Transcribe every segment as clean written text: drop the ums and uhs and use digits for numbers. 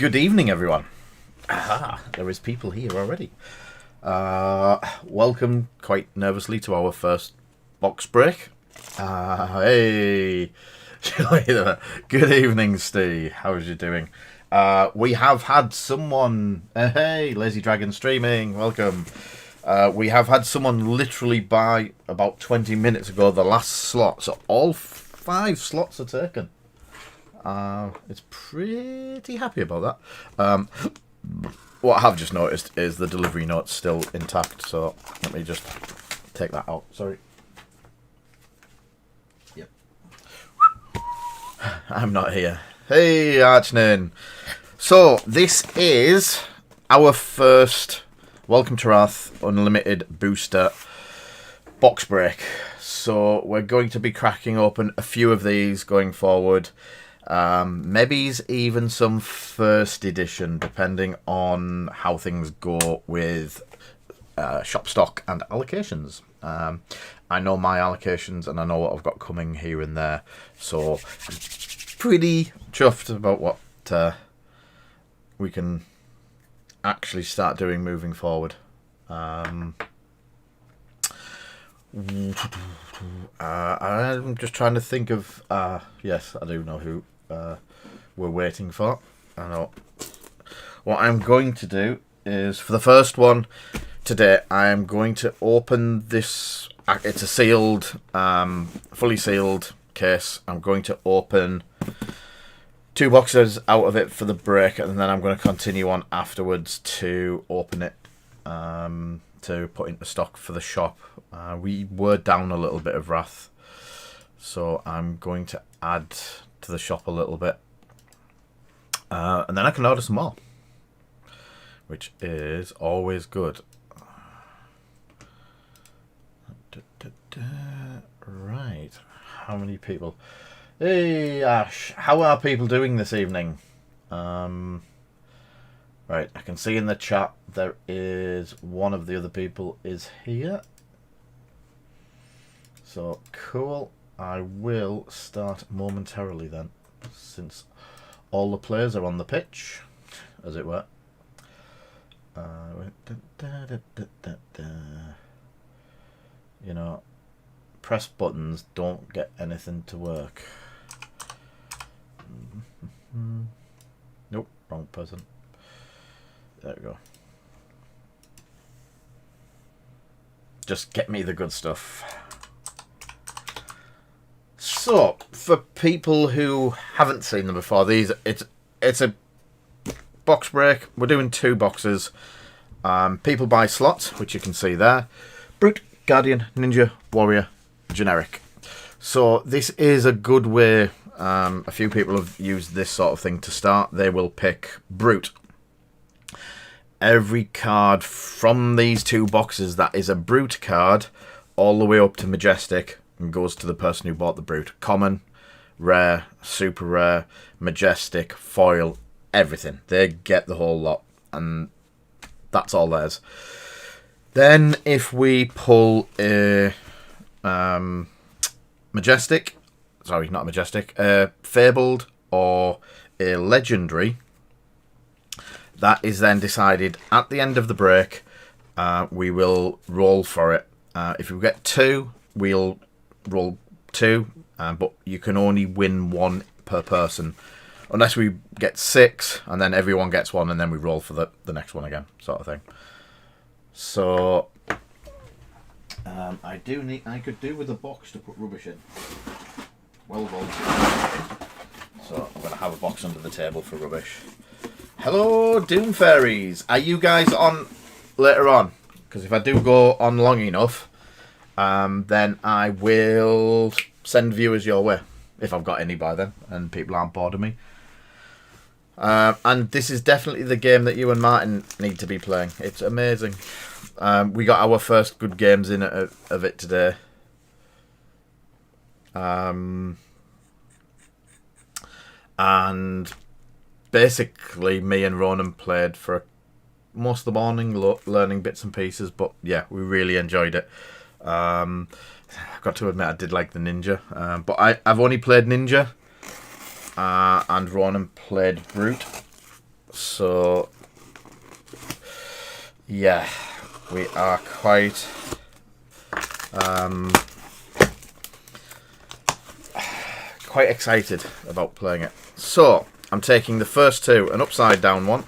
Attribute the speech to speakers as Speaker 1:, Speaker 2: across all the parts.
Speaker 1: Good evening, everyone. Aha, there is people here already. Welcome, quite nervously, to our first box break. Hey, good evening, Steve. How's you doing? We have had someone. Hey, Lazy Dragon Streaming. Welcome. We have had someone literally buy about 20 minutes ago the last slot, so all 5 slots are taken. It's pretty happy about that. What I have just noticed is the delivery note's still intact, so let me just take that out. Sorry. Yep. I'm not here. Hey, Archnin. So, this is our first Welcome to Wrath Unlimited Booster box break. So, we're going to be cracking open a few of these going forward. Maybe even some first edition, depending on how things go with shop stock and allocations. I know my allocations and I know what I've got coming here and there, so I'm pretty chuffed about what we can actually start doing moving forward. I'm just trying to think of yes, I do know who we're waiting for. I know. What I'm going to do is, for the first one today, I am going to open this. It's a sealed, fully sealed case. I'm going to open 2 boxes out of it for the break, and then I'm going to continue on afterwards to open it to put into stock for the shop. We were down a little bit of Wrath, so I'm going to add to the shop a little bit, and then I can order some more, which is always good. Right, how many people? Hey Ash, how are people doing this evening? Right, I can see in the chat there is one of the other people is here, so cool. I will start momentarily then, since all the players are on the pitch, as it were. You know, press buttons, don't get anything to work. Nope, wrong person. There we go. Just get me the good stuff. So, for people who haven't seen them before, it's a box break. We're doing 2 boxes. People buy slots, which you can see there. Brute, Guardian, Ninja, Warrior, Generic. So this is a good way. A few people have used this sort of thing to start. They will pick Brute. Every card from these 2 boxes that is a Brute card, all the way up to Majestic, and goes to the person who bought the Brute. Common, rare, super rare, Majestic, foil, everything. They get the whole lot, and that's all theirs. Then if we pull a Majestic, sorry, not a Majestic, Fabled or a Legendary, that is then decided at the end of the break. We will roll for it. If we get 2, we'll roll 2, but you can only win 1 per person, unless we get 6 and then everyone gets 1 and then we roll for the next one again, sort of thing. So I could do with a box to put rubbish in. Well volunteered. So I'm going to have a box under the table for rubbish. Hello, Doom Fairies. Are you guys on later on? Because if I do go on long enough, then I will send viewers your way, if I've got any by then, and people aren't bored of me. And this is definitely the game that you and Martin need to be playing. It's amazing. We got our first good games in of it today. And basically me and Ronan played for most of the morning, learning bits and pieces, but yeah, we really enjoyed it. I've got to admit I did like the Ninja, but I've only played Ninja, and Ronan played Brute. So, yeah, we are quite excited about playing it. So, I'm taking the first two, an upside down one.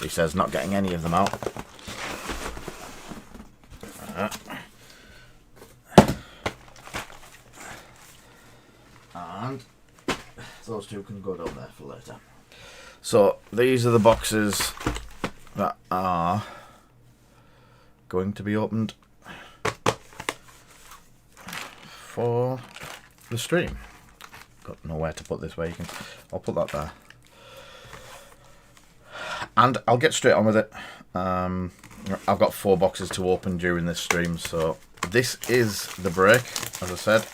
Speaker 1: He says not getting any of them out. And those two can go down there for later. So, these are the boxes that are going to be opened for the stream. Got nowhere to put this where you can. I'll put that there. And I'll get straight on with it. I've got 4 boxes to open during this stream, so this is the break. As I said,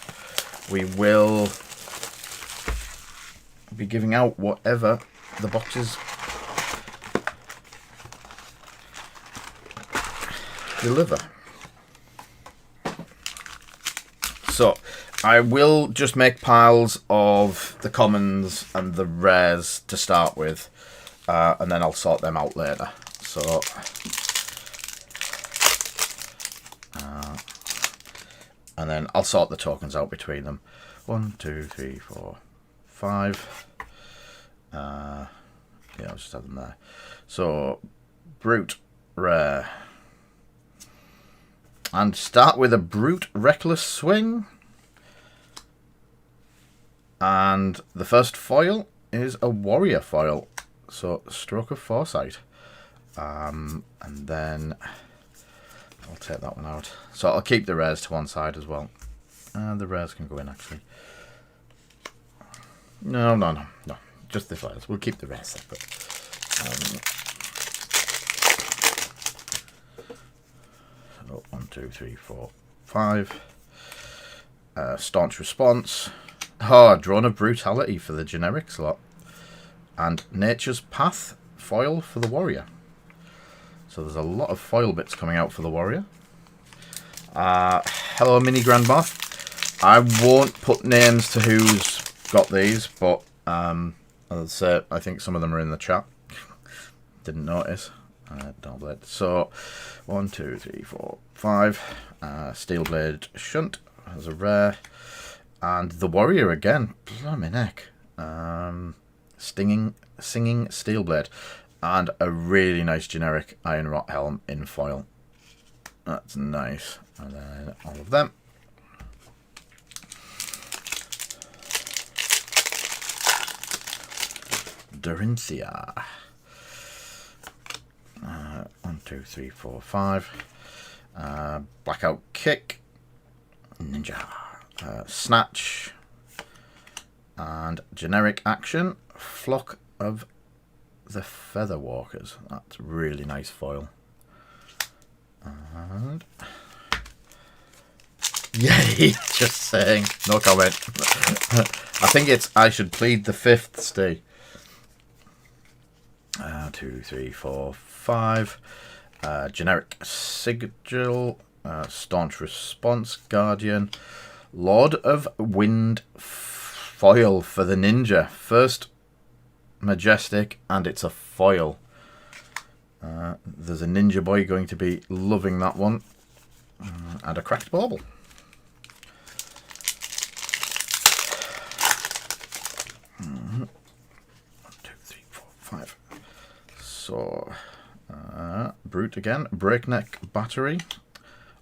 Speaker 1: we will be giving out whatever the boxes deliver. So I will just make piles of the commons and the rares to start with, and then I'll sort them out later. So and then I'll sort the tokens out between them. 1, 2, 3, 4, 5. Yeah, I'll just have them there. So brute rare. And start with a brute reckless swing. And the first foil is a warrior foil. So stroke of foresight. And then I'll take that one out. So I'll keep the rares to one side as well. The rares can go in actually. No. Just the files. We'll keep the rares separate. So 1, 2, 3, 4, 5. Staunch response. Drone of brutality for the generic slot. And nature's path foil for the warrior. So there's a lot of foil bits coming out for the warrior. Hello, Mini Grandma. I won't put names to who's got these, but as I say, I think some of them are in the chat. Didn't notice. Double. So 1, 2, 3, 4, 5. Steelblade Shunt as a rare, and the warrior again. Blimey neck. Singing Steelblade, and a really nice generic Iron Rot Helm in foil. That's nice. And then all of them. Dorinthia. 1, 2, 3, 4, 5. Blackout Kick. Ninja. Snatch. And generic action. Flock of the Feather Walkers. That's really nice foil. And yay! Just saying. No comment. I think it's I should plead the 5th, Steve. 2, 3, 4, 5. Generic Sigil. Staunch Response Guardian. Lord of Wind foil for the ninja. First majestic, and it's a foil. There's a ninja boy going to be loving that one. And a cracked bauble. One, 2, 3, 4, 5. So brute again. Breakneck Battery.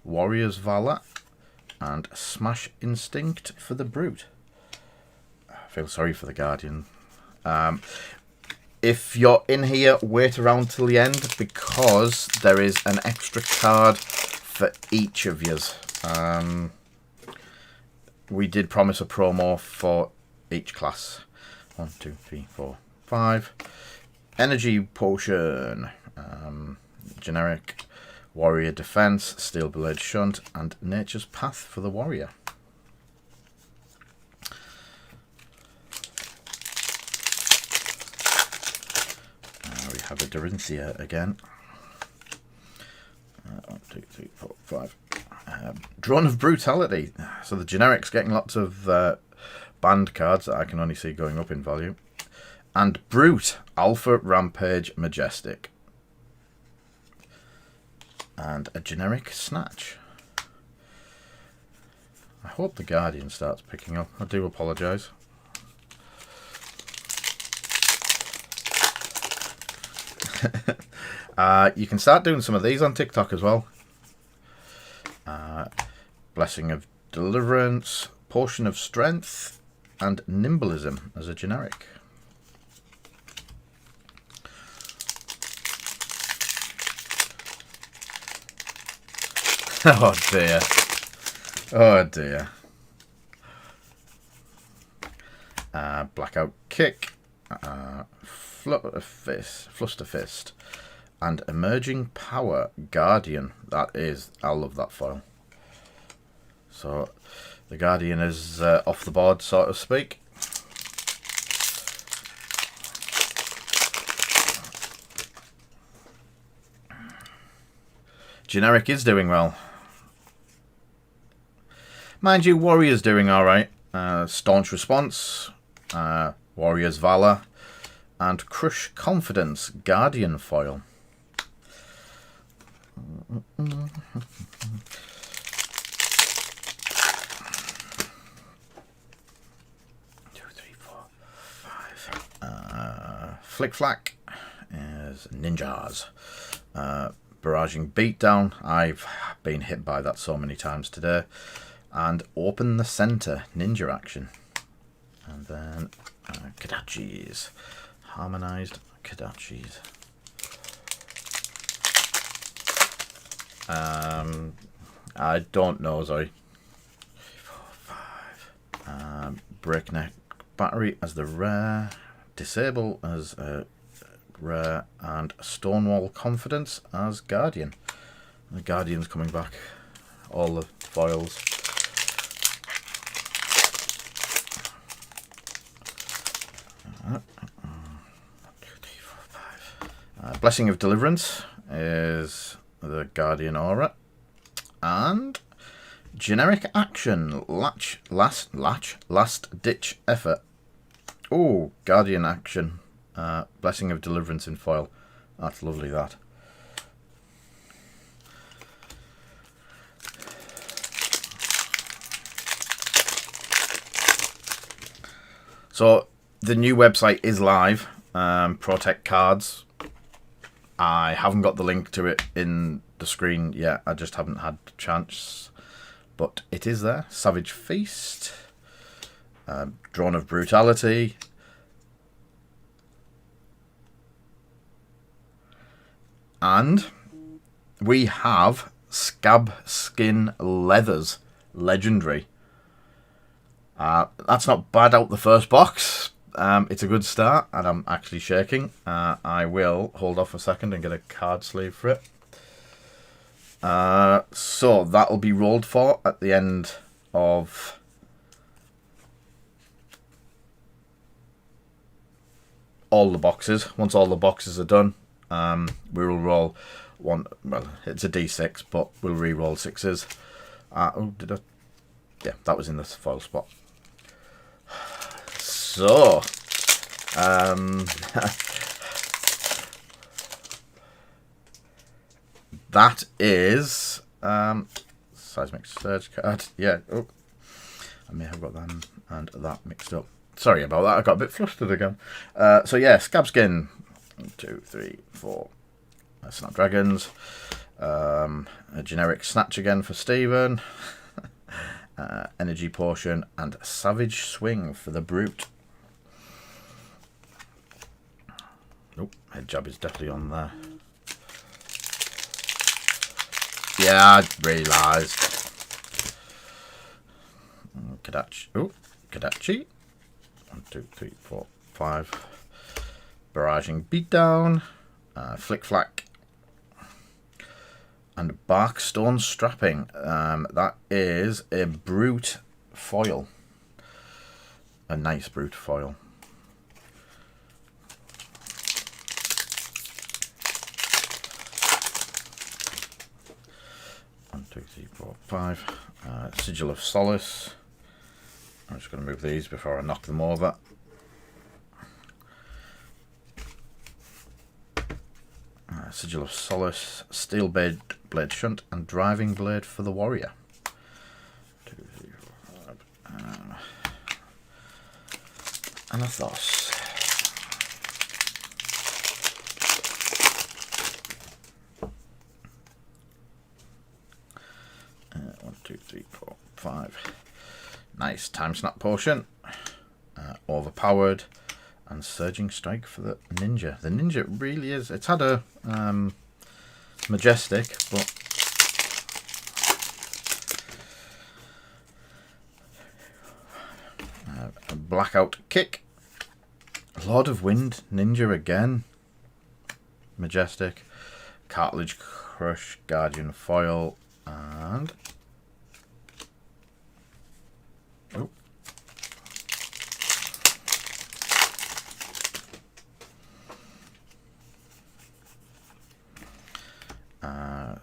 Speaker 1: Warrior's Valor. And Smash Instinct for the brute. I feel sorry for the Guardian. If you're in here, wait around till the end, because there is an extra card for each of yous. We did promise a promo for each class. 1, 2, 3, 4, 5. Energy Potion. Generic Warrior Defense, Steelblade Shunt, and Nature's Path for the warrior. We have a Dorinthia again. 1, 2, 3, 4, 5. Drone of Brutality. So the generic's getting lots of banned cards that I can only see going up in value. And Brute, Alpha Rampage Majestic. And a generic Snatch. I hope the Guardian starts picking up. I do apologise. You can start doing some of these on TikTok as well. Blessing of Deliverance, Portion of Strength, and Nimblism as a generic. Oh dear. Oh dear. Blackout Kick, Fluster Fist, and Emerging Power Guardian. I love that foil. So the Guardian is off the board, so to speak. Generic is doing well. Mind you, Warrior's doing alright. Staunch Response, Warrior's Valor, and Crush Confidence Guardian foil. 2, 3, 4, 5. Flick Flack is Ninjas. Barraging Beatdown. I've been hit by that so many times today. And Open the Center Ninja action. And then Kadachis. Harmonized Kadachis. I don't know, sorry. 3, 4, 5. Breakneck Battery as the rare. Disable as a rare. And Stonewall Confidence as Guardian. The Guardian's coming back. All the foils. Blessing of Deliverance is the Guardian Aura. And generic action, last ditch effort. Oh, Guardian action. Blessing of Deliverance in foil. That's lovely, that. So the new website is live. ProTech cards. I haven't got the link to it in the screen yet. I just haven't had the chance. But it is there. Savage Feast. Drone of Brutality. And we have Scab Skin Leathers. Legendary. That's not bad out the first box. It's a good start, and I'm actually shaking. I will hold off a second and get a card sleeve for it. So that'll be rolled for at the end of all the boxes. Once all the boxes are done, we will roll one. Well, it's a D6, but we'll re-roll sixes. Oh, did I? Yeah, that was in the foil spot. So, that is Seismic Surge card. Yeah, oh, I may have got that and that mixed up. Sorry about that. I got a bit flustered again. So yeah, Scab Skin. 1, 2, 3, 4. Snapdragons. A generic Snatch again for Stephen. Energy Potion and Savage Swing for the Brute. Nope, head jab is definitely on there. Yeah, I realised. Kadachi. Oh, Kadachi. 1, 2, 3, 4, 5. Barraging Beatdown. Flick Flack. And Barkstone Strapping. That is a Brute foil. A nice Brute foil. One, 2, 3, 4, 5. Sigil of Solace. I'm just going to move these before I knock them over. Sigil of Solace, Steel Blade Shunt, and Driving Blade for the Warrior. 2, 3, 4, 5. And a Thos. One, 2, 3, 4, 5. Nice. Time Snap Potion. Overpowered. And Surging Strike for the Ninja. The Ninja really is... It's had a Majestic, but... a Blackout Kick. Lord of Wind Ninja again. Majestic. Cartilage Crush, Guardian Foil, and... Oh.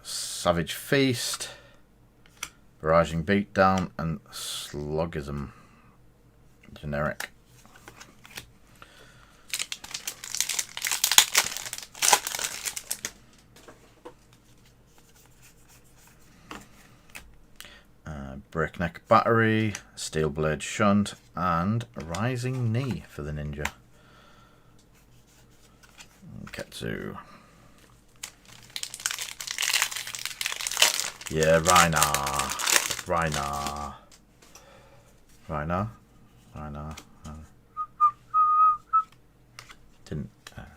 Speaker 1: Savage Feast, Barraging Beatdown, and Sluggism. Generic. Breakneck Battery, Steel Blade Shunt, and Rising Knee for the Ninja. Ketsu. Yeah, Rhinar. Didn't. 1,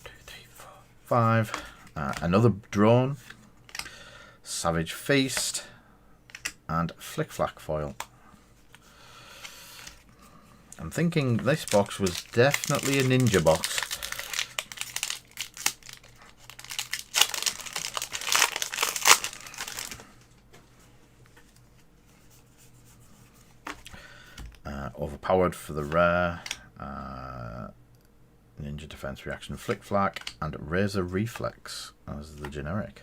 Speaker 1: 2, 3, 4, 5. Another Drone. Savage Feast. And Flick Flack Foil. I'm thinking this box was definitely a Ninja box. Overpowered for the rare. Ninja Defense Reaction Flick Flack. And Razor Reflex as the generic.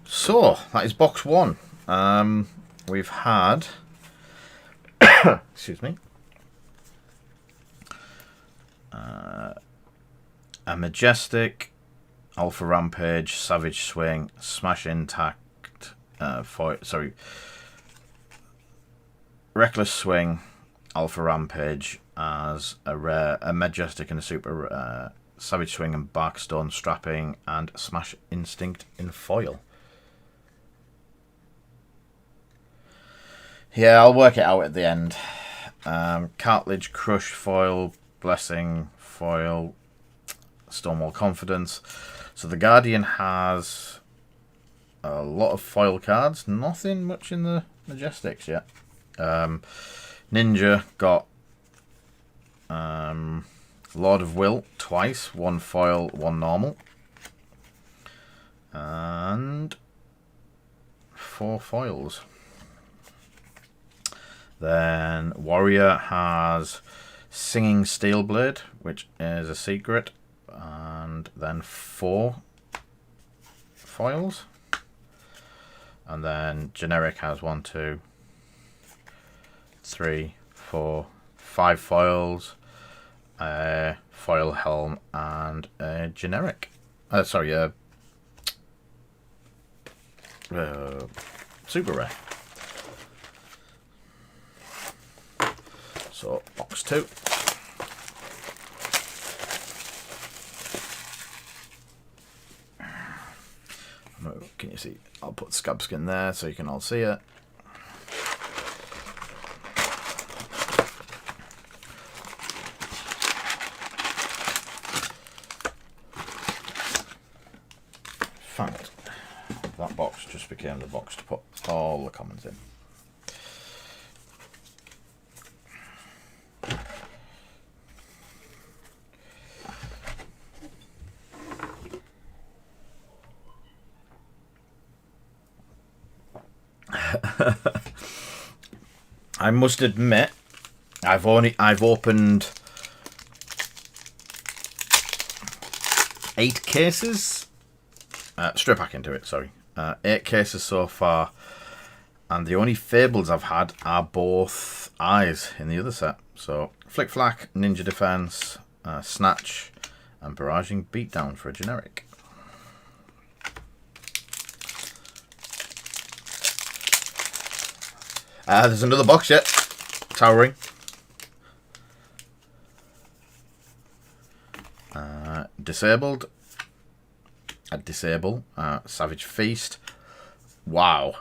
Speaker 1: So, that is box one. We've had... excuse me. A Majestic, Alpha Rampage, Savage Swing, Smash Intact, Reckless Swing, Alpha Rampage as a rare, a Majestic and a super Savage Swing and Barkstone Strapping, and Smash Instinct in foil. Yeah, I'll work it out at the end. Cartilage Crush foil, Blessing foil, Stonewall Confidence. So the Guardian has a lot of foil cards, nothing much in the Majestics yet. Ninja got Lord of Will twice, 1 foil, 1 normal, and 4 foils. Then Warrior has Singing Steel Blade, which is a secret, and then 4 foils. And then Generic has 1, 2, 3, 4, 5 foils, a foil helm, and a generic. Super rare. So, box 2. Can you see? I'll put scab skin there so you can all see it. In fact, that box just became the box to put all the commons in. I must admit, I've opened 8 cases. Straight back into it, sorry. 8 cases so far, and the only Fables I've had are both eyes in the other set. So Flick Flack, Ninja Defense, Snatch, and Barraging Beatdown for a generic. There's another box yet. Towering. Disabled. Disable. Savage Feast. Wow.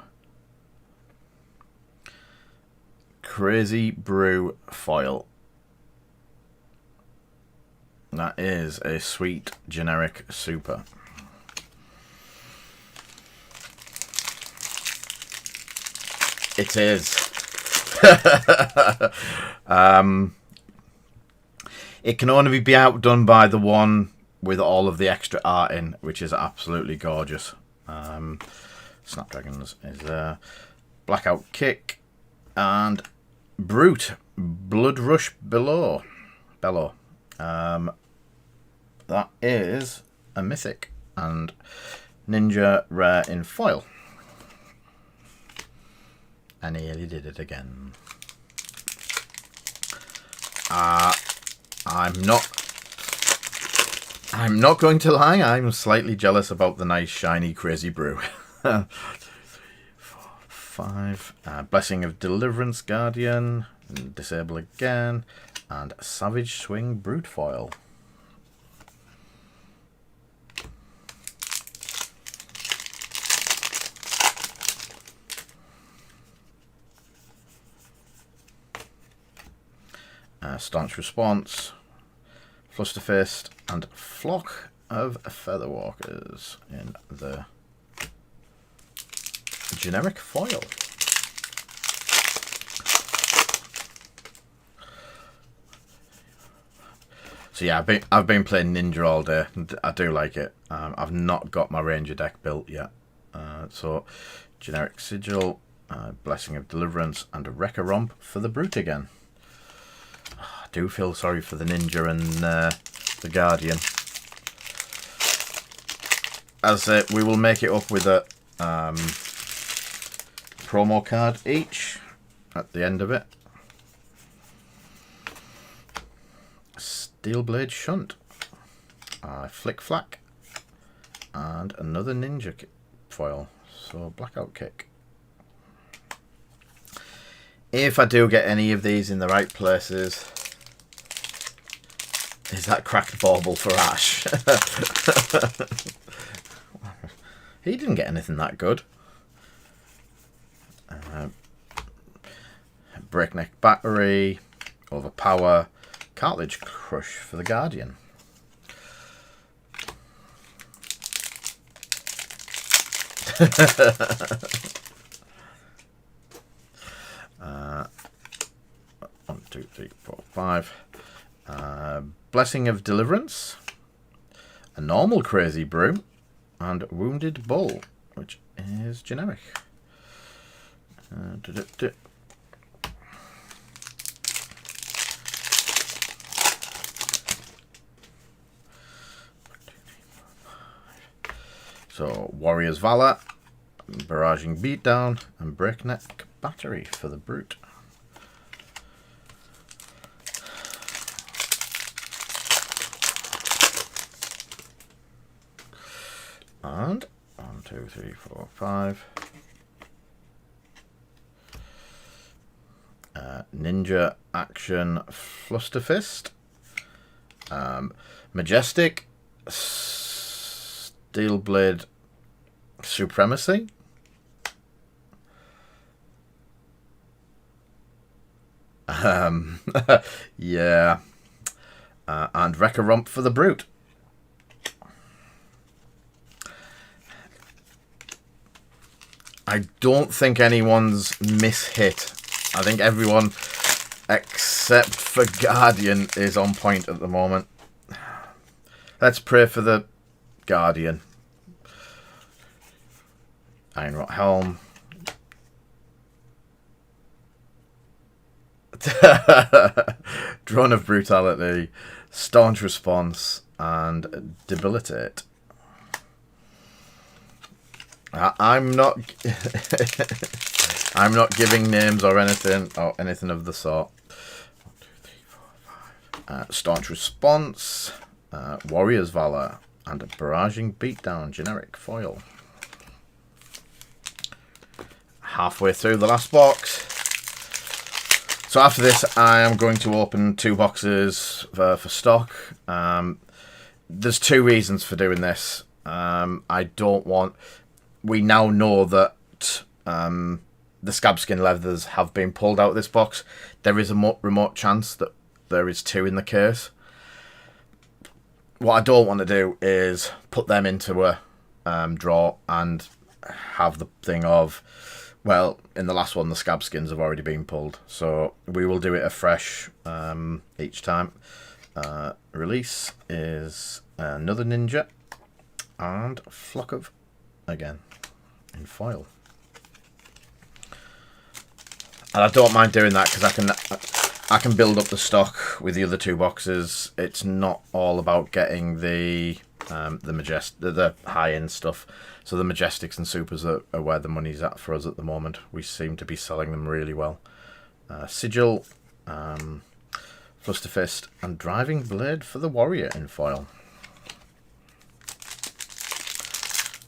Speaker 1: Crazy Brew foil. That is a sweet generic super. It is. It can only be outdone by the one with all of the extra art in, which is absolutely gorgeous. Snapdragons is there. Blackout Kick and Brute Blood Rush Bellow. That is a mythic and Ninja rare in foil. I nearly did it again. I'm not going to lie, I'm slightly jealous about the nice shiny Crazy Brew. 2, 3, 4, 5. Blessing of Deliverance Guardian. Disable again. And Savage Swing Brute foil. Staunch Response, Flusterfist, and Flock of Featherwalkers in the generic foil. So yeah, I've been playing Ninja all day. I do like it. I've not got my Ranger deck built yet. So generic Sigil, Blessing of Deliverance, and a Wrecker Romp for the Brute again. I do feel sorry for the Ninja and the Guardian. As we will make it up with a promo card each at the end of it. Steelblade Shunt, Flick Flack, and another Ninja foil. So Blackout Kick. If I do get any of these in the right places. Is that Cracked Bauble for Ash? He didn't get anything that good. Breakneck Battery, Overpower, Cartilage Crush for the Guardian. One, two, three, four, 5. Blessing of Deliverance, a normal Crazy Brew, and Wounded Bull, which is generic. So Warrior's Valor, Barraging Beatdown, and Breakneck Battery for the Brute. And 1, 2, 3, 4, 5. Ninja Action Flusterfist. Majestic Steelblade Supremacy. Yeah. And Wrecker Romp for the Brute. I don't think anyone's mishit. I think everyone except for Guardian is on point at the moment. Let's pray for the Guardian. Ironrot Helm. Drone of Brutality, Staunch Response, and Debilitate. I'm not I'm not giving names or anything of the sort. 1, 2, 3, 4, 5. Staunch Response, Warrior's Valor, and a Barraging Beatdown generic foil. Halfway through the last box. So after this, I am going to open 2 boxes for stock. There's 2 reasons for doing this. I don't want... We now know that the scab skin leathers have been pulled out of this box. There is a remote chance that there is 2 in the case. What I don't want to do is put them into a drawer and have the thing of, well, in the last one the scab skins have already been pulled. So we will do it afresh each time. Release is another Ninja and Flock of again in foil. And I don't mind doing that because I can build up the stock with the other 2 boxes. It's not all about getting the high end stuff. So the Majestics and Supers are where the money's at for us at the moment. We seem to be selling them really well. Sigil, Flusterfist, and Driving Blade for the Warrior in foil.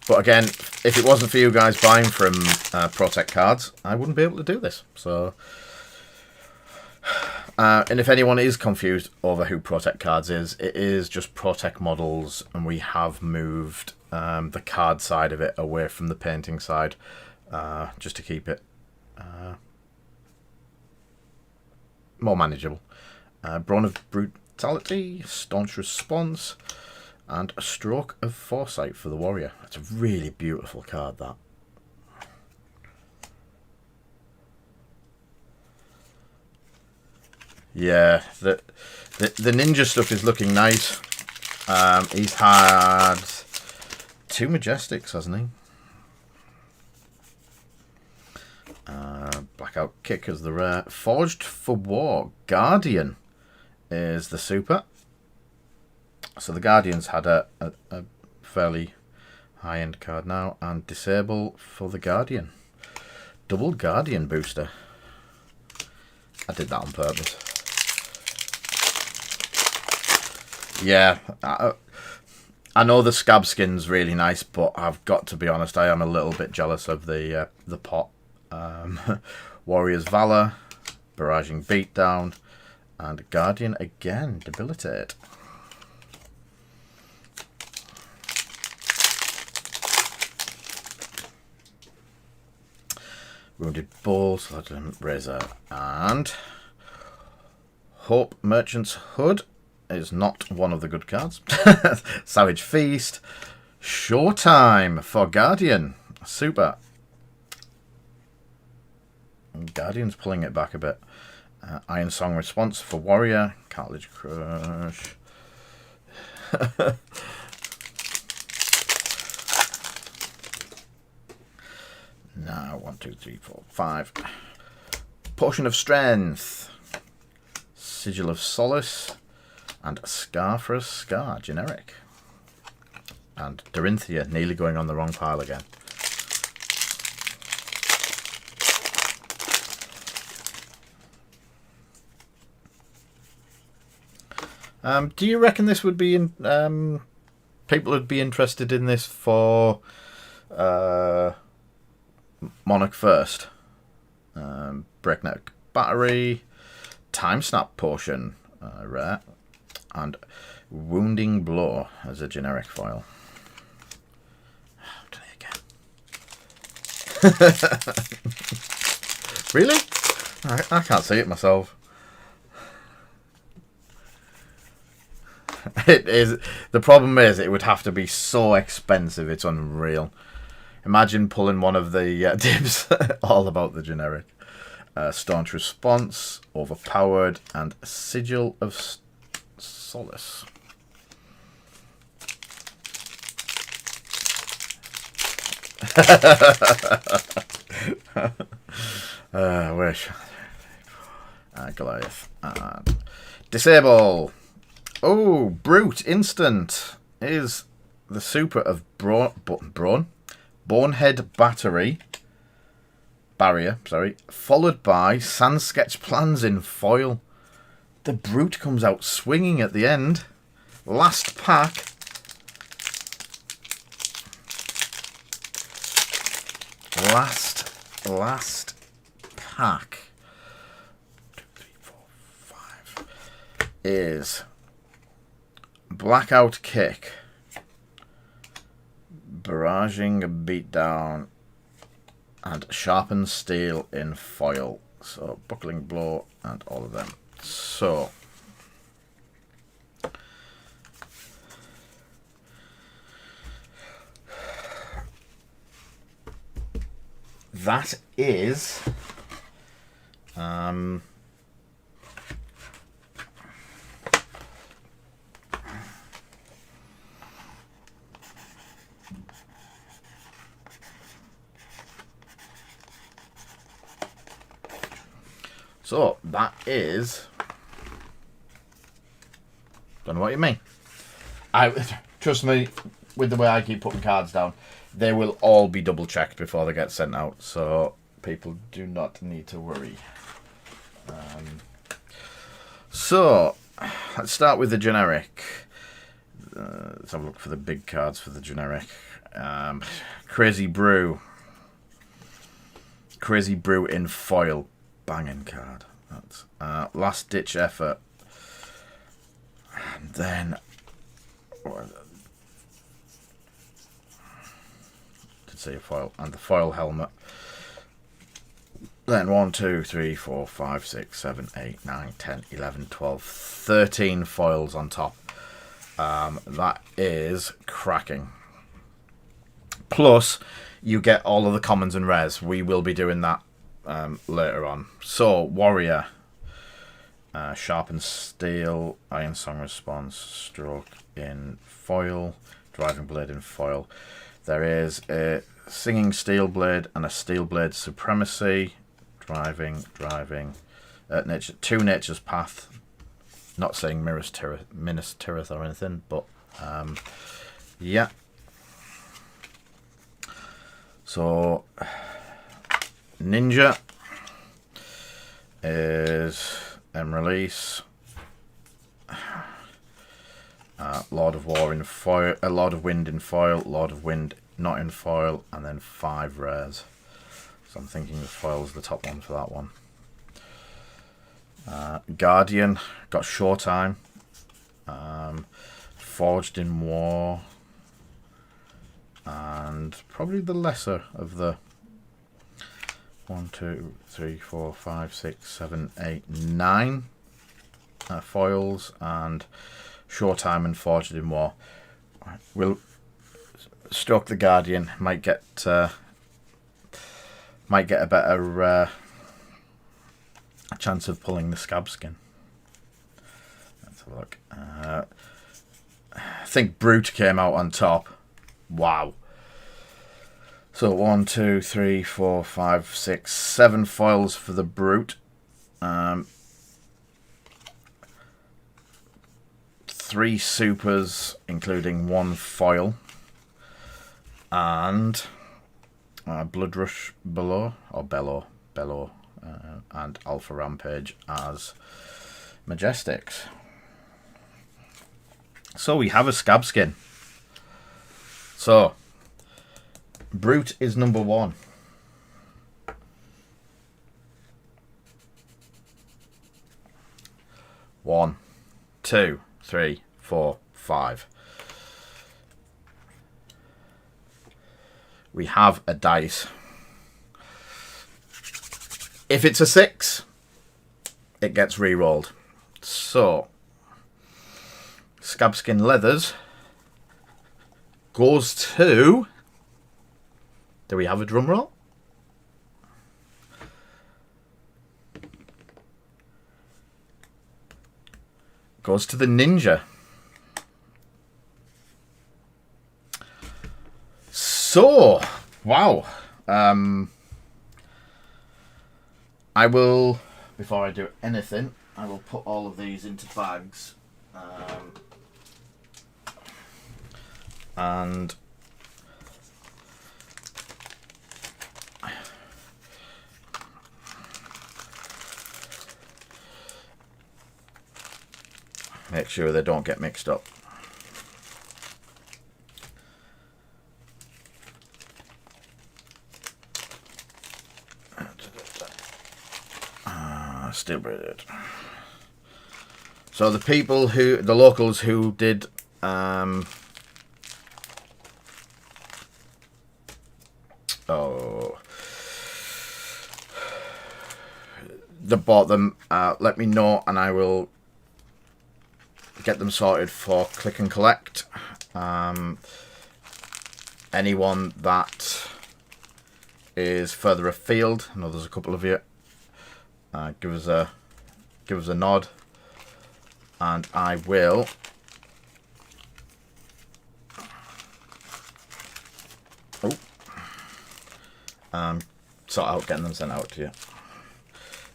Speaker 1: But again, if it wasn't for you guys buying from ProTech cards, I wouldn't be able to do this. So, and if anyone is confused over who ProTech cards is, it is just ProTech models, and we have moved the card side of it away from the painting side, just to keep it more manageable. Brawn of Brutality, Staunch Response, and a Stroke of Foresight for the Warrior. That's a really beautiful card, that. Yeah, the Ninja stuff is looking nice. He's had 2 Majestics, hasn't he? Blackout Kick is the rare. Forged for War, Guardian is the super. So the Guardian's had a fairly high-end card now, and Disable for the Guardian. Double Guardian booster. I did that on purpose. Yeah, I know the scab skin's really nice, but I've got to be honest, I am a little bit jealous of the pot. Warrior's Valor, Barraging Beatdown, and Guardian again, Debilitate. Wounded Bull, Razor, and Hope Merchant's Hood is not one of the good cards. Savage Feast, Showtime for Guardian, super. Guardian's pulling it back a bit. Iron Song Response for Warrior, Cartilage Crush. Now, 1, 2, 3, 4, 5. Potion of Strength, Sigil of Solace, and Scar for a Scar, generic. And Dorinthia, nearly going on the wrong pile again. Do you reckon this would be in... people would be interested in this for Monarch First? Breakneck Battery, Time Snap Potion, rare, and Wounding Blow as a generic foil. Done it again. Really? I can't see it myself. It is. The problem is, it would have to be so expensive. It's unreal. Imagine pulling one of the dibs all about the generic. Staunch Response, Overpowered, and Sigil of Solace. I wish. Goliath. Disable. Oh, Brute Instant is the super of Bonehead Barrier, followed by Sand Sketch Plans in foil. The Brute comes out swinging at the end. Last pack. Last pack. 2, 3, 4, 5 is Blackout Kick, Barraging Beatdown, and Sharpened Steel in foil. So Buckling Blow and all of them. So that is so that is, don't know what you mean. Trust me, with the way I keep putting cards down, they will all be double checked before they get sent out, so people do not need to worry. So let's start with the generic. Let's have a look for the big cards for the generic. Crazy Brew in foil, banging card. That's Last Ditch Effort, and then say a foil, and the foil helmet. Then 1, 2, 3, 4, 5, 6, 7, 8, 9, 10, 11, 12, 13 foils on top. That is cracking. Plus, you get all of the commons and rares. We will be doing that later on. So, Warrior, Sharpened Steel, Iron Song Response, Stroke in foil, Driving Blade in foil. There is a Singing Steel Blade and a Steel Blade Supremacy. Driving. Nature, 2 Nature's Path. Not saying Minas Tirith or anything, but yeah. So Ninja is release. Lord of War in foil, Lord of Wind in foil, Lord of Wind not in foil, and then 5 rares. So I'm thinking the foil's the top one for that one. Guardian, got Showtime, Forged in War, and probably the lesser of the 1, 2, 3, 4, 5, 6, 7, 8, 9 foils, and Showtime and Forged in War. We'll stroke the Guardian. Might get a better chance of pulling the Scab Skin. Let's have a look. I think Brute came out on top. Wow. So 1, 2, 3, 4, 5, 6, 7 foils for the Brute. 3 supers, including 1 foil, and Blood Rush Bellow, and Alpha Rampage as Majestics. So we have a Scab Skin. So Brute is number 1. One, 2, 3, 4, 5. We have a dice. If it's a 6, it gets re-rolled. So Scab Skin Leathers goes to... Do we have a drum roll? Goes to the Ninja. So, wow. I will, before I do anything, I will put all of these into bags. And Make sure they don't get mixed up. Still breaded. So the locals who did that bought them, let me know and I will get them sorted for click and collect. Anyone that is further afield, I know there's a couple of you, give us a nod and I will sort out getting them sent out to you.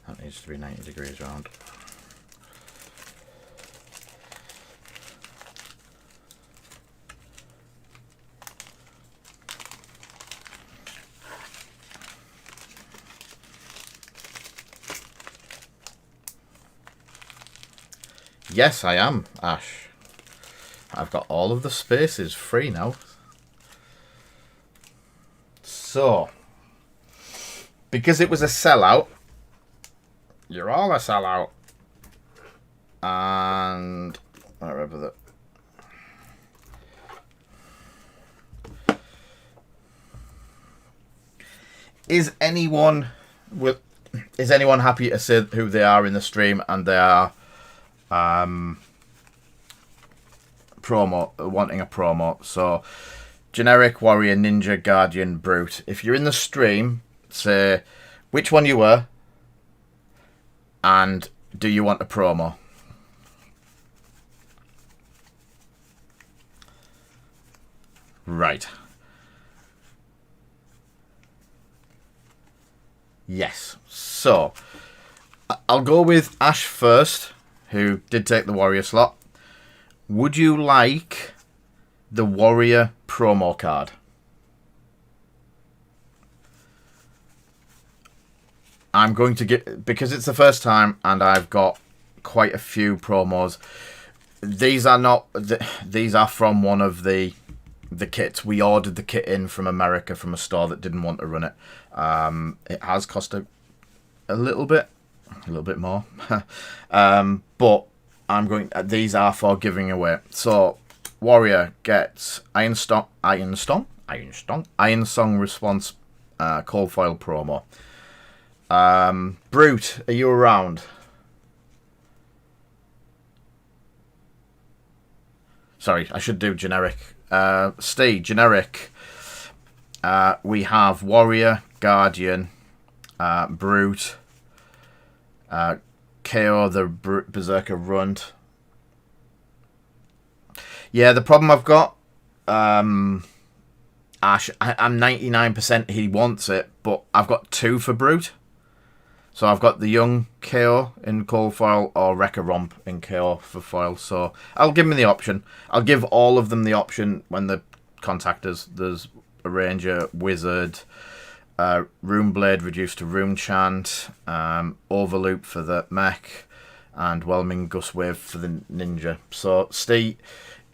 Speaker 1: That needs to be 90 degrees round. Yes, I am, Ash. I've got all of the spaces free now. So, because it was a sellout, you're all a sellout. And wherever that. Is anyone happy to say who they are in the stream and they are wanting a promo? So generic, warrior, ninja, guardian, brute. If you're in the stream, say which one you were and do you want a promo? Right. Yes. So I'll go with Ash first, who did take the warrior slot. Would you like the warrior promo card? I'm going to get, because it's the first time and I've got quite a few promos. These are from one of the kits. We ordered the kit in from America from a store that didn't want to run it. It has cost a little bit more. But these are for giving away. So warrior gets Iron Song response, cold foil promo. Brute, are you around? Sorry, I should do generic. Steve, generic. We have warrior, guardian, brute, KO the berserker runt. Yeah, the problem I've got, Ash, I'm 99% he wants it, but I've got 2 for brute. So I've got the young KO in cold foil or Wrecker Romp in KO for foil. So I'll give him the option. I'll give all of them the option when they contact us. There's a ranger, wizard, rune blade reduced to rune chant, overloop for the mech, and whelming gust wave for the ninja. So Steve,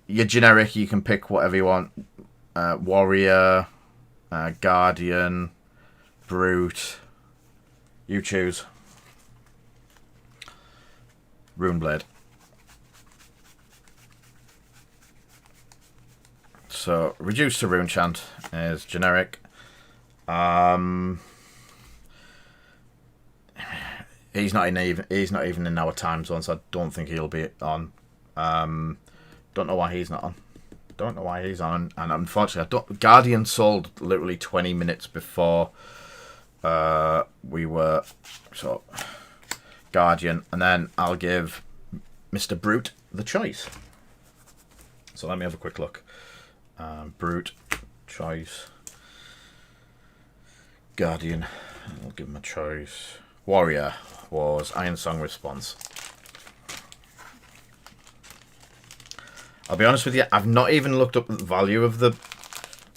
Speaker 1: you're generic. You can pick whatever you want. Warrior, guardian, brute. You choose. Runeblade. So reduced to rune chant is generic. He's not even in our time zone, so I don't think he'll be on. Don't know why he's not on. Don't know why he's on. And unfortunately, Guardian sold literally 20 minutes before we were. So Guardian, and then I'll give Mr. Brute the choice. So let me have a quick look. Brute choice. Guardian, I'll give him a choice. Warrior was Iron Song response. I'll be honest with you, I've not even looked up the value of the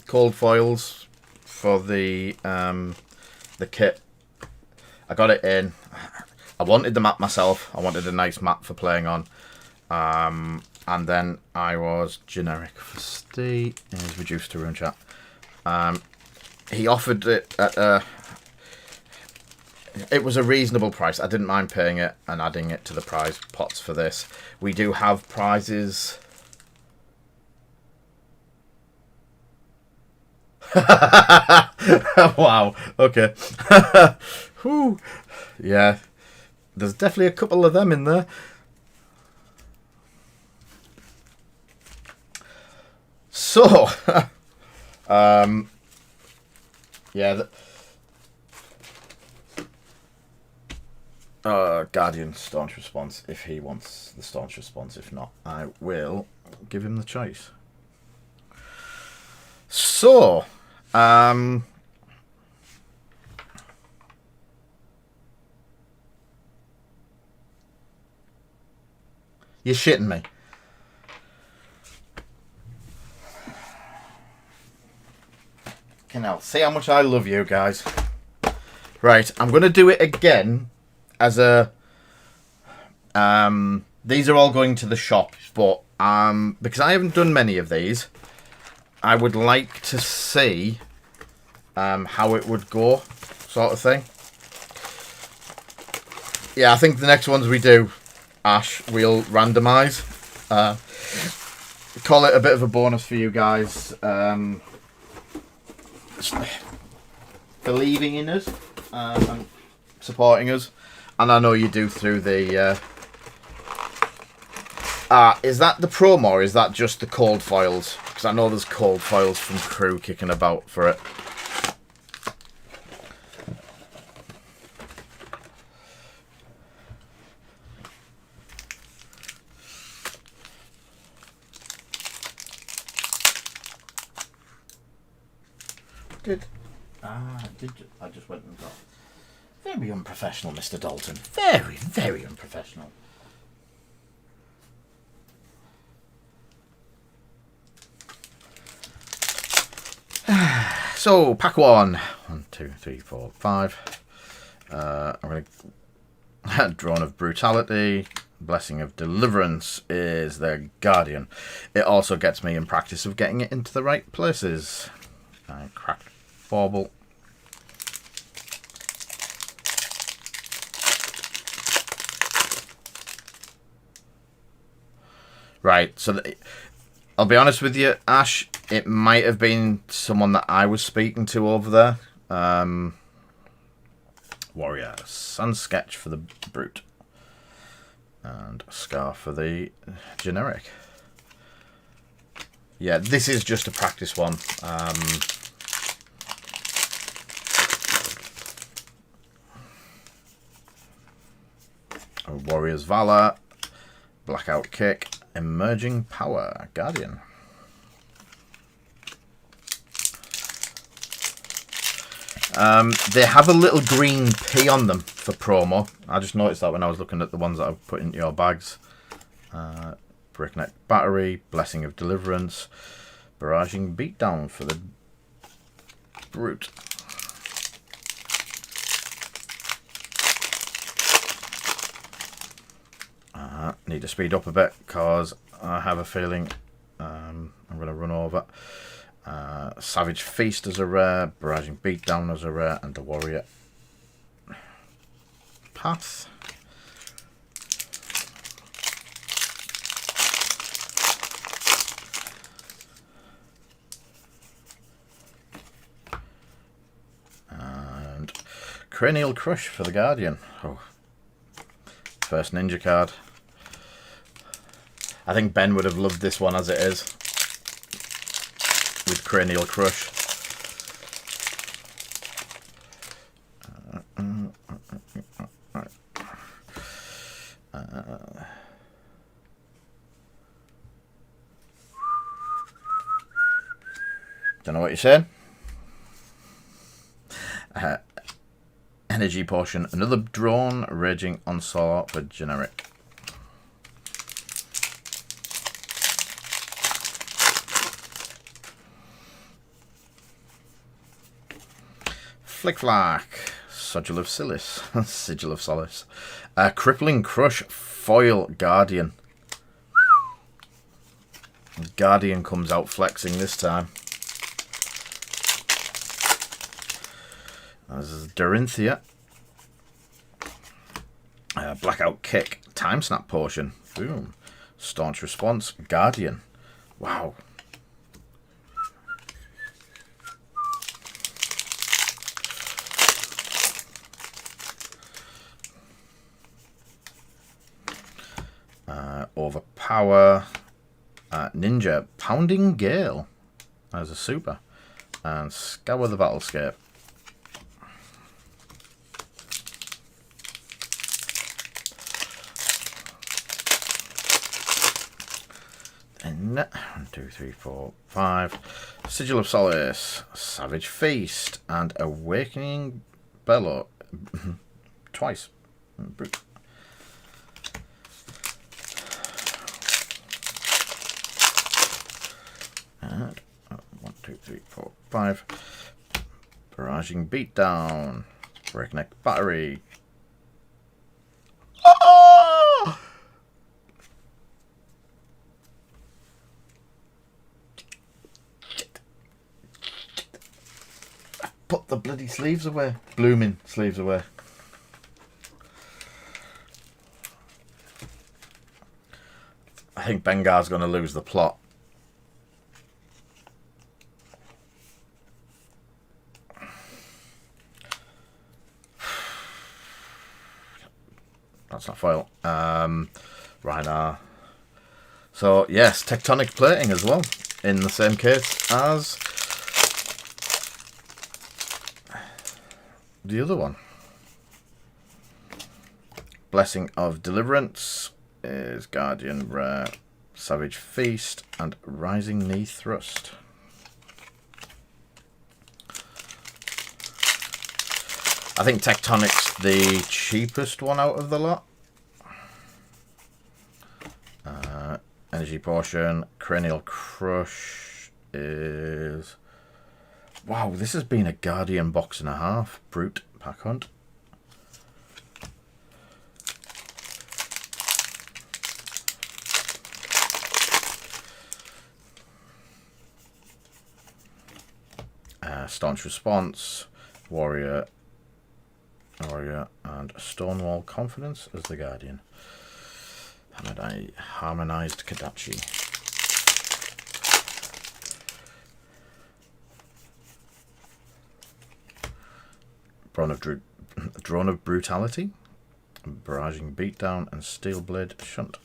Speaker 1: cold foils for the kit. I got it in. I wanted the map myself. I wanted a nice map for playing on. And then I was generic for Steve. Is reduced to rune chat. He offered it at a... It was a reasonable price. I didn't mind paying it and adding it to the prize pots for this. We do have prizes. Wow. Okay. Whew. Yeah. There's definitely a couple of them in there. So, yeah. Guardian staunch response if he wants the staunch response. If not, I will give him the choice. So, you're shitting me. See how much I love you guys. Right, I'm going to do it again as a... these are all going to the shop, but because I haven't done many of these, I would like to see how it would go, sort of thing. Yeah, I think the next ones we do, Ash, we'll randomise. Call it a bit of a bonus for you guys. Believing in us and supporting us, and I know you do through the is that the promo or is that just the cold foils? Because I know there's cold foils from Crew kicking about for it. I just went and got... Very unprofessional, Mr. Dalton. Very, very unprofessional. So, pack one. 1, 2, 3, 4, 5. I'm going to... Drone of Brutality. Blessing of Deliverance is their Guardian. It also gets me in practice of getting it into the right places. Cracked Bauble. Right, so I'll be honest with you, Ash, it might have been someone that I was speaking to over there. Warrior, Sun Sketch for the Brute. And Scar for the generic. Yeah, this is just a practice one. Warrior's Valor, Blackout Kick, Emerging Power, Guardian. They have a little green P on them for promo. I just noticed that when I was looking at the ones that I've put into your bags. Breakneck Battery, Blessing of Deliverance, Barraging Beatdown for the Brute. Need to speed up a bit because I have a feeling I'm going to run over. Savage Feast as a rare, Barraging Beatdown as a rare, and the Warrior Path. And Cranial Crush for the Guardian. Oh. First ninja card. I think Ben would have loved this one as it is, with Cranial Crush. Don't know what you're saying. Energy Potion, another Drone, Raging Onslaught for generic. Flick Flack, Sigil of Solace, Sigil of Solace, Crippling Crush, Foil Guardian. Guardian comes out flexing this time. This is Dorinthia. Blackout Kick. Time Snap Potion. Boom. Staunch Response. Guardian. Wow. Overpower. Ninja. Pounding Gale as a super. And Scour the Battlescape. And 1, 2, 3, 4, 5. Sigil of Solace. Savage Feast. And Awakening Bellow. Twice. Brute. And 1, 2, 3, 4, 5. Barraging Beatdown. Breakneck Battery. Oh! Put the bloody sleeves away. Blooming sleeves away. I think Bengar's going to lose the plot. That's not foil. Rhinar. So, yes, tectonic plating as well. In the same case as the other one. Blessing of Deliverance is Guardian Rare, Savage Feast, and Rising Knee Thrust. I think Tectonic's the cheapest one out of the lot. Energy Portion, Cranial Crush is... Wow, this has been a Guardian box and a half. Brute, Pack Hunt. Staunch Response, Warrior, and Stonewall Confidence as the Guardian. Harmonized Kadachi. Drone of Brutality, Barraging Beatdown, and Steelblade Shunt.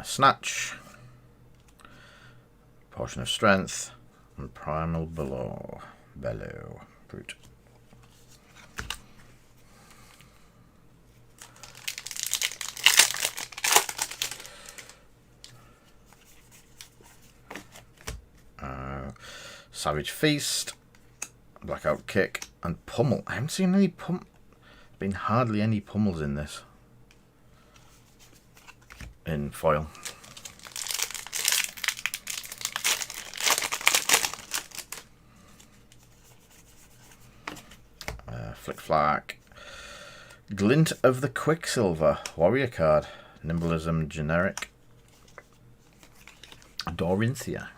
Speaker 1: Snatch, Portion of Strength, and Primal Bellow. Brute. Savage Feast, Blackout Kick, and Pummel. I haven't seen any been hardly any pummels in this. In foil. Flick Flack. Glint of the Quicksilver. Warrior card. Nimblism generic. Dorinthia.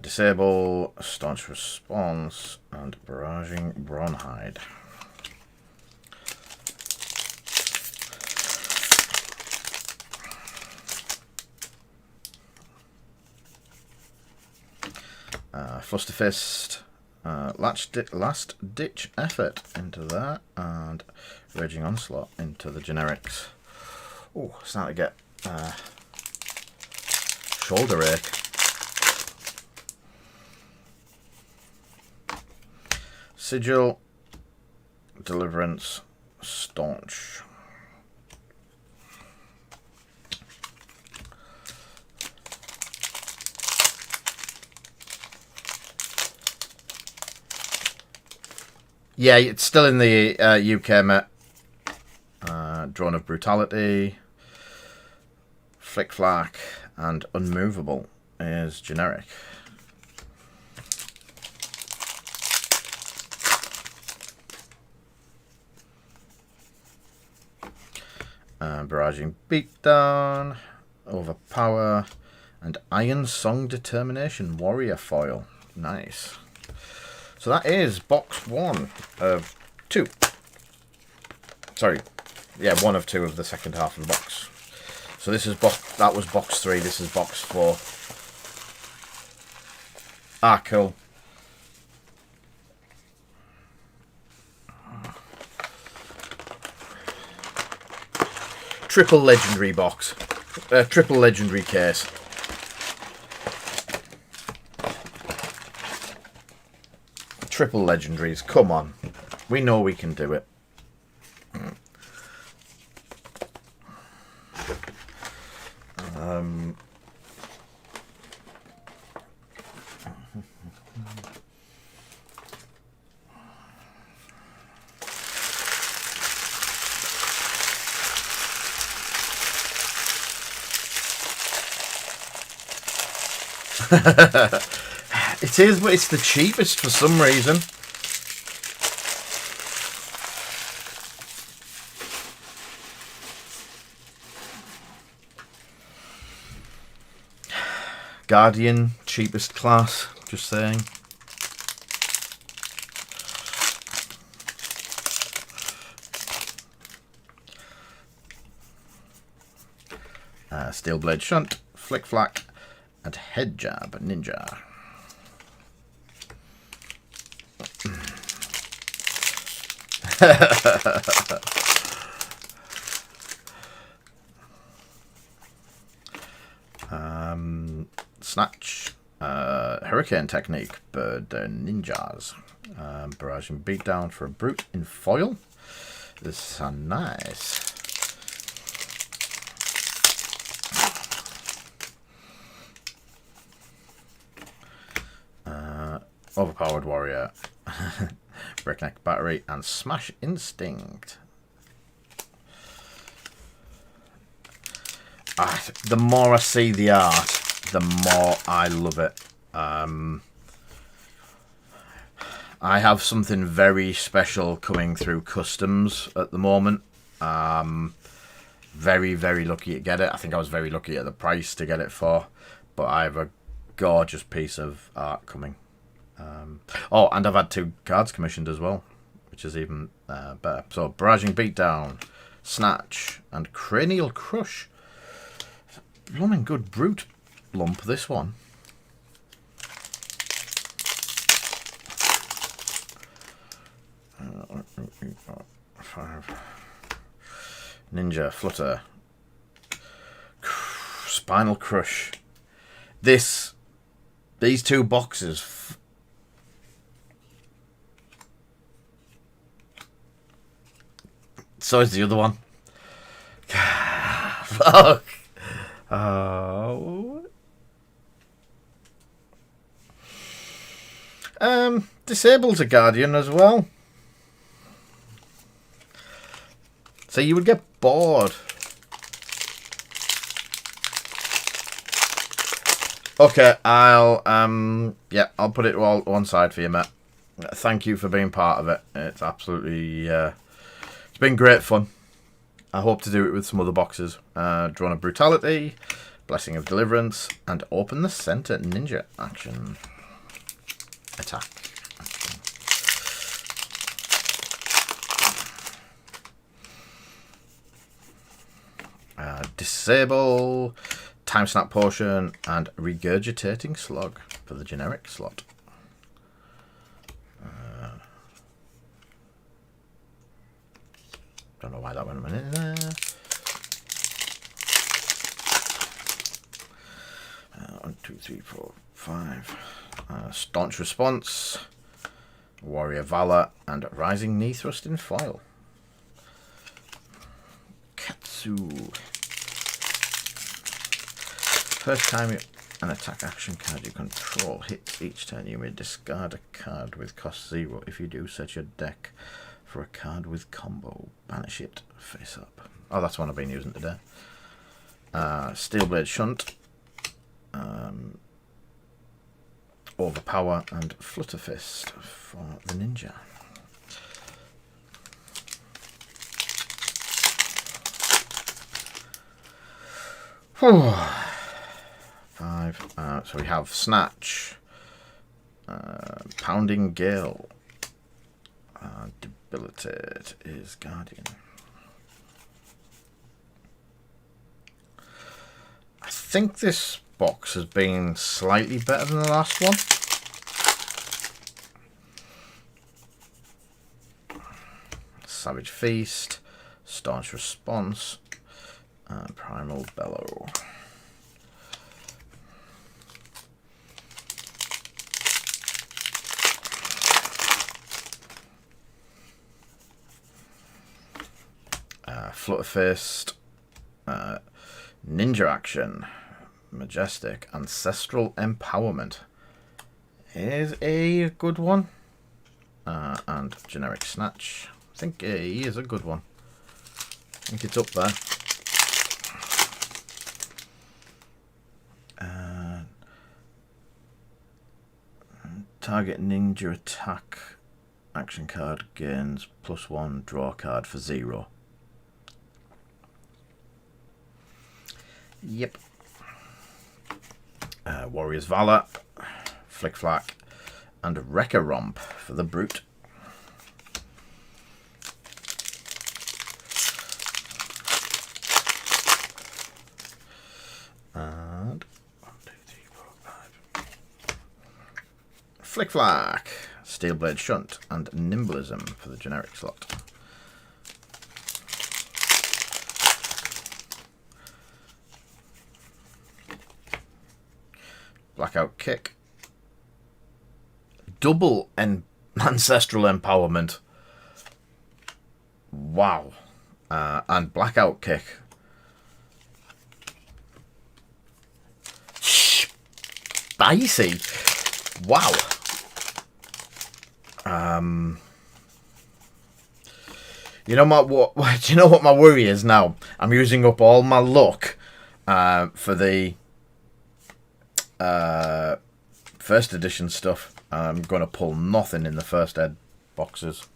Speaker 1: Disable, Staunch Response, and Barraging Bronhide. Flusterfist, Last Ditch Effort into that, and Raging Onslaught into the generics. Oh, starting to get shoulder ache. Sigil, Deliverance, Staunch. Yeah, it's still in the UK, mate. Drone of Brutality, Flick Flack, and unmovable is generic. Barraging Beatdown, Overpower, and Iron Song Determination Warrior foil. Nice. So that is box 1 of 2. Sorry, yeah, 1 of 2 of the second half of the box. So this is that was box 3. This is box 4. Ah, cool. Triple legendary box. Triple legendary case. Triple legendaries. Come on. We know we can do it. It is, but it's the cheapest for some reason. Guardian, cheapest class, just saying. Steel Blade Shunt, Flick Flack, and Head Jab Ninja. Snatch, Hurricane Technique, Bird Ninjas, Barrage and Beatdown for a Brute in foil. This is nice. Overpowered Warrior, Breakneck Battery, and Smash Instinct. The more I see the art, the more I love it. I have something very special coming through customs at the moment. Very, very lucky to get it. I think I was very lucky at the price to get it for. But I have a gorgeous piece of art coming. Oh, and I've had 2 cards commissioned as well, which is even better. So, Barraging Beatdown, Snatch, and Cranial Crush. Blooming good brute lump, this one. Ninja, Flutter, Spinal Crush. These 2 boxes. So is the other one. Fuck. Oh. Disable's a Guardian as well. So you would get bored. Okay, I'll put it all one side for you, Matt. Thank you for being part of it. It's absolutely it's been great fun. I hope to do it with some other boxes. Drone of Brutality, Blessing of Deliverance, and Open the Center Ninja action. Attack. Disable, Time Snap Potion, and Regurgitating Slug for the generic slot. Don't know why that went in there. 1, 2, 3, 4, 5. Staunch Response, Warrior Valor, and Rising Knee Thrust in foil. Katsu. First time an attack action card you control hits each turn, you may discard a card with cost 0. If you do, set your deck for a card with combo. Banish it face up. Oh, that's one I've been using today. Steel Blade Shunt, Overpower and Flutter Fist for the ninja. Five. So we have Snatch, Pounding Gale, Debilitate is Guardian. I think this box has been slightly better than the last one. Savage Feast, Staunch Response, Primal Bellow. Flutter Fist, Ninja Action, Majestic, Ancestral Empowerment is a good one, and Generic Snatch. I think he is a good one. I think it's up there. Target ninja attack action card gains +1 draw card for 0. Yep. Warrior's Valor, Flick Flack, and Wrecker Romp for the Brute. And 1, 2, 3, 4, 5. Flick Flack, Steelblade Shunt, and Nimblism for the generic slot. Blackout Kick, double Ancestral Empowerment. Wow. And Blackout Kick. Spicy. Wow. You know what? Do you know what my worry is now? I'm using up all my luck for the first edition stuff. I'm going to pull nothing in the first ed boxes.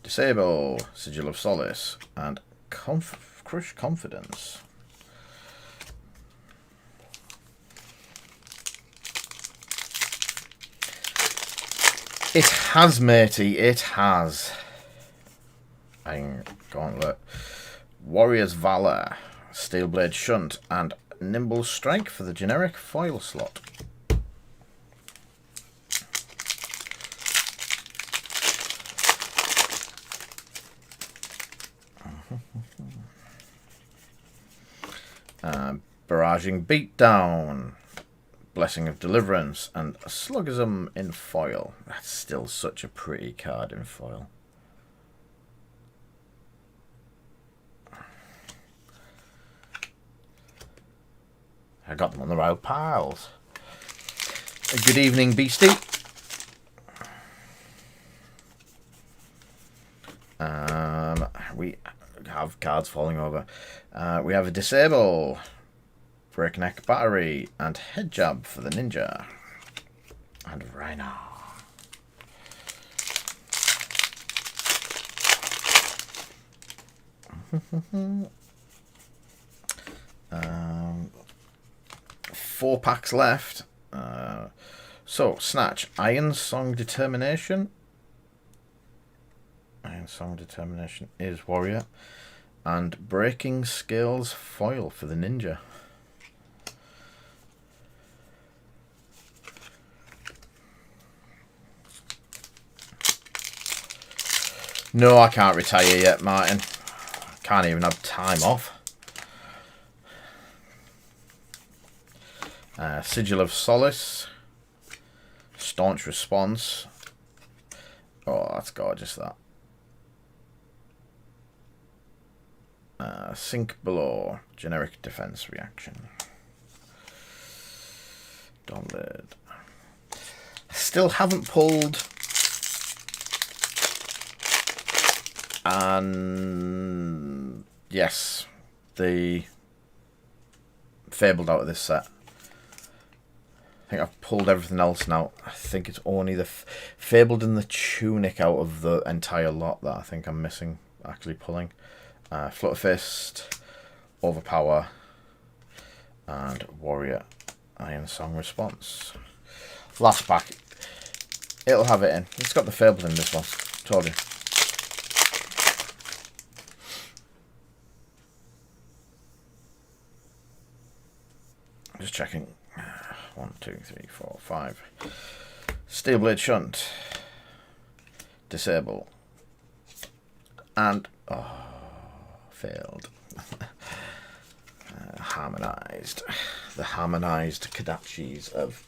Speaker 1: Disable, Sigil of Solace, and Crush Confidence. It has, matey, it has. Gauntlet. Warrior's Valor, Steelblade Shunt, and Nimble Strike for the generic foil slot. Barraging Beatdown, Blessing of Deliverance, and Sluggism in foil. That's still such a pretty card in foil. I got them on the right piles. Good evening, Beastie. We have cards falling over. We have a Disable, Breakneck Battery, and Head Jab for the Ninja. And Rhino. Four packs left. So, Snatch, Iron Song Determination. Iron Song Determination is Warrior. And Breaking Scales foil for the Ninja. No, I can't retire yet, Martin. I can't even have time off. Sigil of Solace. Staunch Response. Oh, that's gorgeous, that. Sink Below. Generic Defense Reaction. Dawnblade. still haven't pulled, and yes, the Fabled out of this set. I think I've pulled everything else now. I think it's only the Fabled and the Tunic out of the entire lot that I think I'm missing, actually pulling. Flutterfist, Overpower, and Warrior Iron Song Response. Last pack. It'll have it in. It's got the Fabled in this one. Told you. Just checking. 1, 2, 3, 4, 5. Steelblade Shunt. Disable. And failed. Harmonized. The harmonized Kadachis of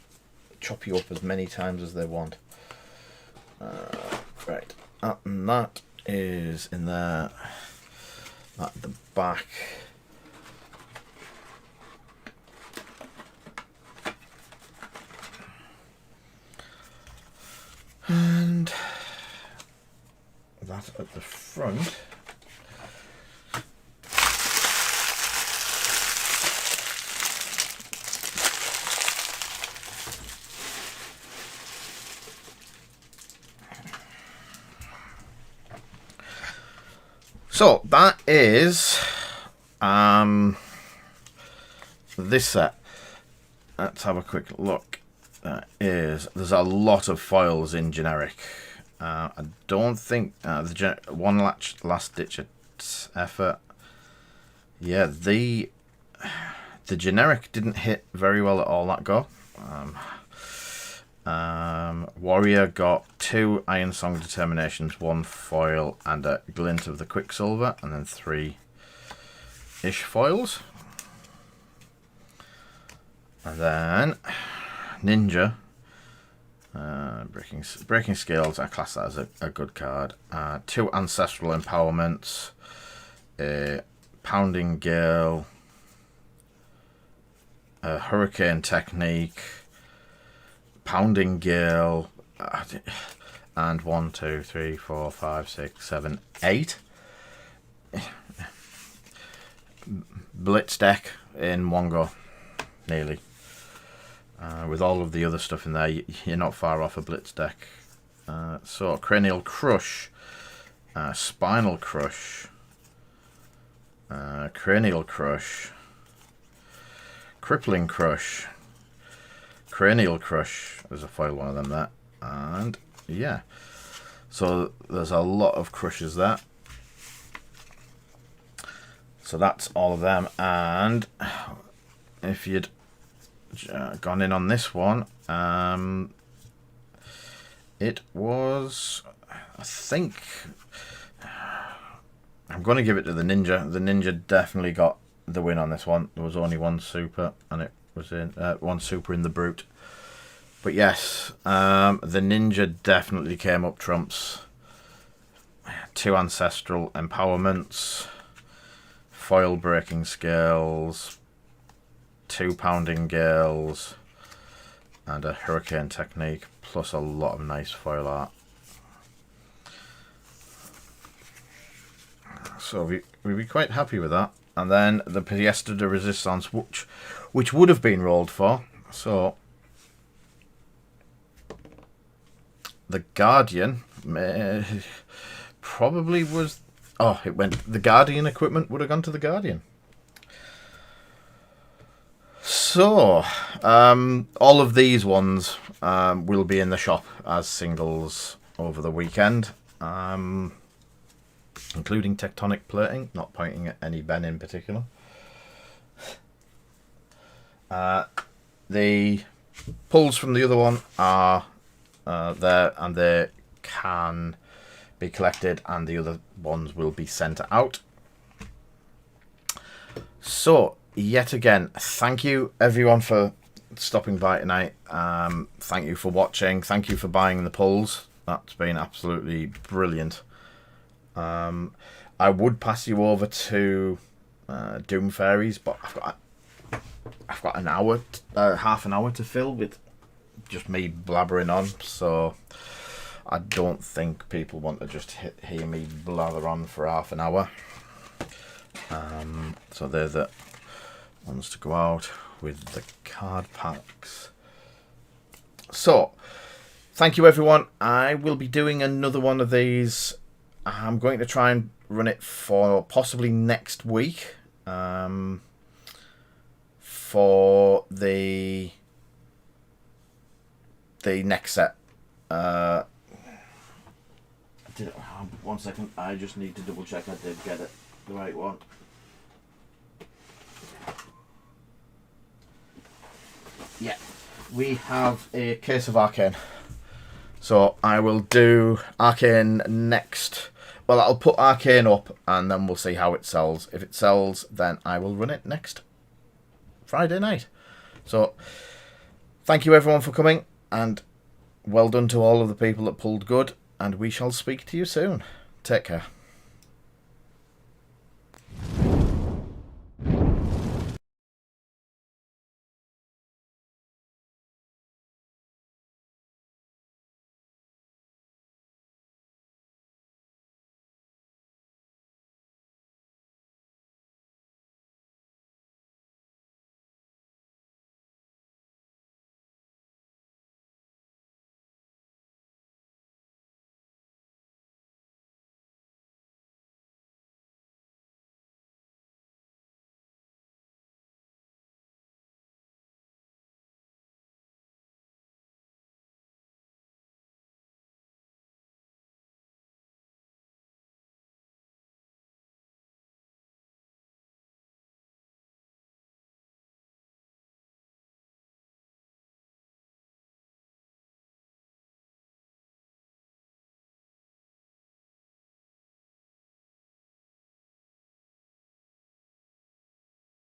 Speaker 1: chop you up as many times as they want. Right. And that is in there. At the back. And that at the front. So that is this set. Let's have a quick look. There's a lot of foils in generic. I don't think the one last ditch effort. Yeah, the generic didn't hit very well at all that go. Warrior got 2 Iron Song Determinations, 1 foil, and a glint of the Quicksilver, and then 3-ish foils. And then Ninja, breaking Scales. I class that as a good card. 2 Ancestral Empowerments, Pounding Gale, Hurricane Technique, Pounding Gale, and 1, 2, 3, 4, 5, 6, 7, 8. Blitz deck in one go, nearly. With all of the other stuff in there, you're not far off a Blitz deck. So, Cranial Crush, Spinal Crush, Cranial Crush, Crippling Crush, Cranial Crush, there's a foil one of them there, and yeah, so there's a lot of crushes there. So that's all of them, and if you'd gone in on this one, it was, I think, I'm going to give it to the Ninja. The Ninja definitely got the win on this one. There was only one super, and it was in one super in the Brute. But yes, the Ninja definitely came up trumps. 2 Ancestral Empowerments, foil Breaking Scales, 2 Pounding Gales, and a Hurricane Technique, plus a lot of nice foil art. So we'd be quite happy with that. And then the Pièce de Resistance, which would have been rolled for. So the Guardian probably was. Oh, it went. The Guardian equipment would have gone to the Guardian. So all of these ones will be in the shop as singles over the weekend. Including Tectonic Plating, not pointing at any Ben in particular. The pulls from the other one are there, and they can be collected, and the other ones will be sent out. So, yet again, thank you everyone for stopping by tonight. Thank you for watching. Thank you for buying the pulls. That's been absolutely brilliant. I would pass you over to Doom Fairies, but I've got an hour, half an hour to fill with just me blabbering on, so I don't think people want to just hear me blather on for half an hour. So they're the ones to go out with the card packs. So, thank you everyone. I will be doing another one of these. I'm going to try and run it for possibly next week. For the next set. One second, I just need to double check I did get it the right one. Yeah, we have a case of Arcane. So I will do Arcane next. Well, I'll put Arcane up and then we'll see how it sells. If it sells, then I will run it next Friday night. So thank you everyone for coming, and well done to all of the people that pulled good, and we shall speak to you soon. Take care.